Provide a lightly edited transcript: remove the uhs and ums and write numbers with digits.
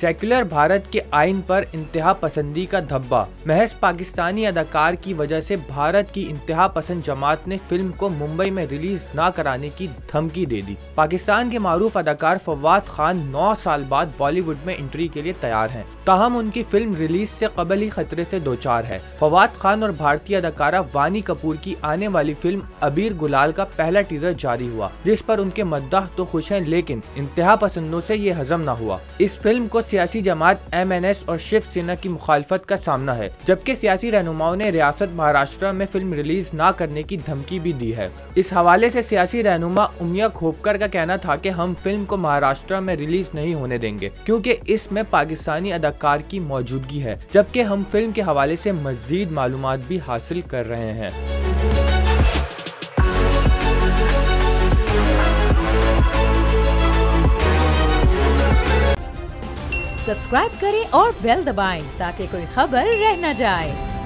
Secular Bharat के आइन पर इंतहा पसंदी का धब्बा। महज पाकिस्तानी अदाकार की वजह से भारत की इंतहा पसंद जमात ने फिल्म को मुंबई में रिलीज न कराने की धमकी दे दी। पाकिस्तान के मारूफ अदाकार फवाद खान 9 साल बाद बॉलीवुड में एंट्री के लिए तैयार हैं, ताहम उनकी फिल्म रिलीज से कबल ही खतरे से दो चार है। फवाद खान और भारतीय अदाकारा वानी कपूर की आने वाली फिल्म अबीर गुलाल का पहला टीजर जारी हुआ, जिस पर उनके मद्दाह तो खुश हैं, लेकिन इंतहा पसंदों से ये हजम न हुआ। इस फिल्म को सियासी जमात MNS और शिवसेना की मुखालफत का सामना है, जबकि सियासी रहनुमाओं ने रियासत महाराष्ट्र में फिल्म रिलीज न करने की धमकी भी दी है। इस हवाले से सियासी रहनुमा उमिया खोपकर का कहना था कि हम फिल्म को महाराष्ट्र में रिलीज नहीं होने देंगे क्योंकि इसमें पाकिस्तानी अदाकार की मौजूदगी है, जबकि हम फिल्म के हवाले से मजीद मालूमात भी हासिल कर रहे हैं। सब्सक्राइब करें और बेल दबाएं ताकि कोई खबर रह न जाए।